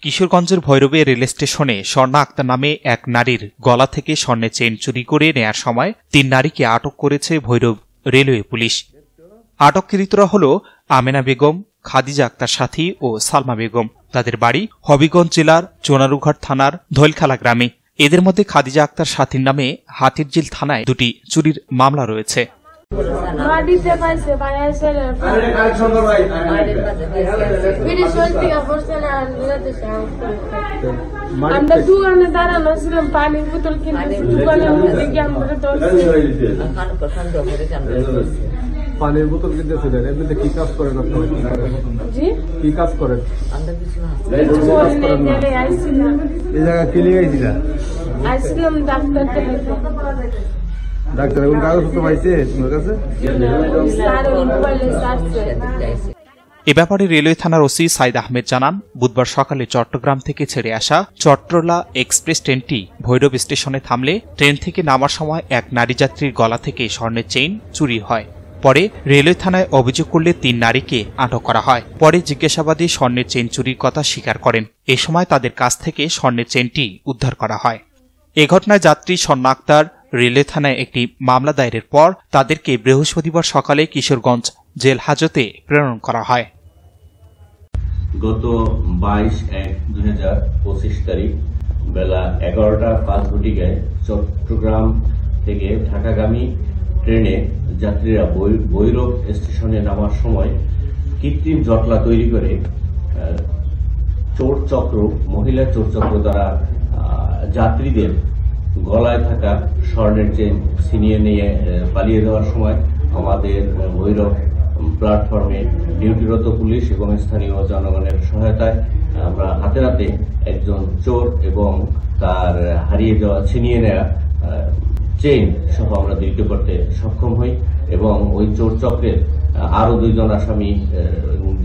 কিশোরগঞ্জের ভৈরবে রেল স্টেশনে স্বর্ণা আক্তার নামে এক নারীর গলা থেকে স্বর্ণের চেইন চুরি করে নেয়ার সময় 3 নারীকে আটক করেছে ভৈরব রেলওয়ে পুলিশ। আটককৃতরা হল আমেনা বেগম, খাদিজা আক্তার সাথী ও সালমা বেগম। তাদের বাড়ি হবিগঞ্জ জেলার চোনারুঘাট থানার ধৈলখালা গ্রামে। এদের মধ্যে খাদিজা আক্তার সাথীর নামে হাতিরঝিল থানায় 2টি চুরির মামলা রয়েছে। আমরা দোকানে দাঁড়ানো ছিলাম, পানির বোতল কিনতেছি, দোকানের মধ্যে গিয়ে আমরা পানির বোতল কিনতেছিলেন। এমনিতে কি কাজ করেন আপনারা? কি কাজ করেন? এই জায়গা কি নিয়ে আইছিলেন? আইছিলাম ডাক্তার দেখাইতে। ডাক্তার এখন কাগজপত্র পাইছে তোমার কাছে? এ ব্যাপারে রেলওয়ে থানার ওসি সাইদ আহমেদ জানান, বুধবার সকালে চট্টগ্রাম থেকে ছেড়ে আসা চট্টলা এক্সপ্রেস ট্রেনটি ভৈরব স্টেশনে থামলে ট্রেন থেকে নামার সময় এক নারী যাত্রীর গলা থেকে স্বর্ণের চেইন চুরি হয়। পরে রেলওয়ে থানায় অভিযোগ করলে 3 নারীকে আটক করা হয়। পরে জিজ্ঞাসাবাদে স্বর্ণের চেইন চুরির কথা স্বীকার করেন। এ সময় তাদের কাছ থেকে স্বর্ণের চেইনটি উদ্ধার করা হয়। এ ঘটনায় যাত্রী স্বর্ণা আক্তার রেলওয়ে থানায় একটি মামলা দায়েরের পর তাদেরকে বৃহস্পতিবার সকালে কিশোরগঞ্জ জেল হাজতে প্রেরণ করা হয়। গত 22/1/2025 তারিখ বেলা 11টা 5 চট্টগ্রাম থেকে ঢাকাগামী ট্রেনে যাত্রীরা ভৈরব স্টেশনে নামার সময় কৃত্রিম জটলা তৈরি করে মহিলা চোরচক্র দ্বারা যাত্রীদের গলায় থাকা স্বর্ণের চেইন ছিনিয়ে নিয়ে পালিয়ে যাওয়ার সময় আমাদের ভৈরব প্ল্যাটফর্মে ডিউটিরত পুলিশ এবং স্থানীয় জনগণের সহায়তায় আমরা হাতে হাতে একজন চোর এবং তার হারিয়ে যাওয়া ছিনিয়ে নেওয়া চেইন সহ আমরা ধৃত করতে সক্ষম হই এবং ওই চোর চক্রের আরো 2 জন আসামি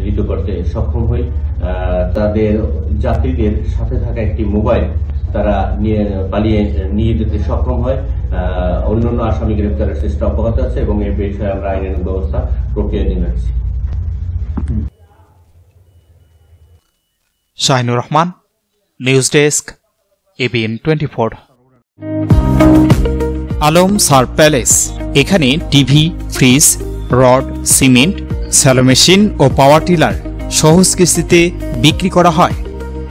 ধৃত করতে সক্ষম হই। তাদের যাত্রীদের সাথে থাকা একটি মোবাইল তারা পালিয়ে নিয়ে যেতে সক্ষম হয়। অন্যান্য আসামি গ্রেপ্তারের চেষ্টা অব্যাহত আছে এবং এই বিষয়ে আমরা আইনানুগ ব্যবস্থা প্রক্রিয়াধীন রাখছি। Shahinur Rahman, news desk, ABN 24। Alam Sar palace, এখানে TV, fridge, rod, cement, shallow machine ও পাওয়ার টিলার সহজ কিস্তিতে বিক্রি করা হয়।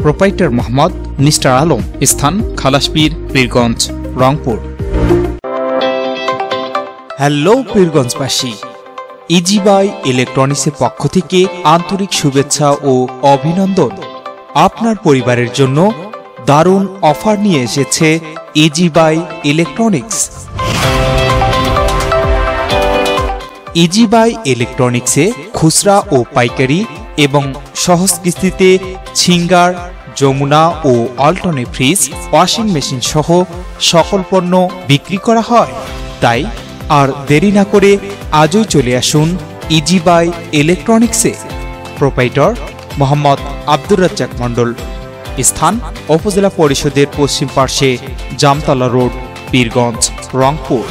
প্রোপাইটার মোহাম্মদ মিস্টার আলম, স্থান খালাসপীর, পীরগঞ্জ, রংপুর। হ্যালো পীরগঞ্জবাসী, ইজি বাই ইলেকট্রনিক্সের পক্ষ থেকে আন্তরিক শুভেচ্ছা ও অভিনন্দন। আপনার পরিবারের জন্য দারুণ অফার নিয়ে এসেছে Easy Buy electronics. Easy Buy ইলেকট্রনিক্সে খুচরা ও পাইকারি এবং সহজ কিস্তিতে ছিঙ্গার, যমুনা ও অল্টনে ফ্রিজ, ওয়াশিং মেশিন সহ সকল পণ্য বিক্রি করা হয়। তাই আর দেরি না করে আজই চলে আসুন ইজি বাই ইলেকট্রনিক্সে। প্রোপাইটর মোহাম্মদ আব্দুর রাজ্জাক মণ্ডল, স্থান উপজেলা পরিষদের পশ্চিম পার্শ্বে, জামতলা রোড, পীরগঞ্জ, রংপুর।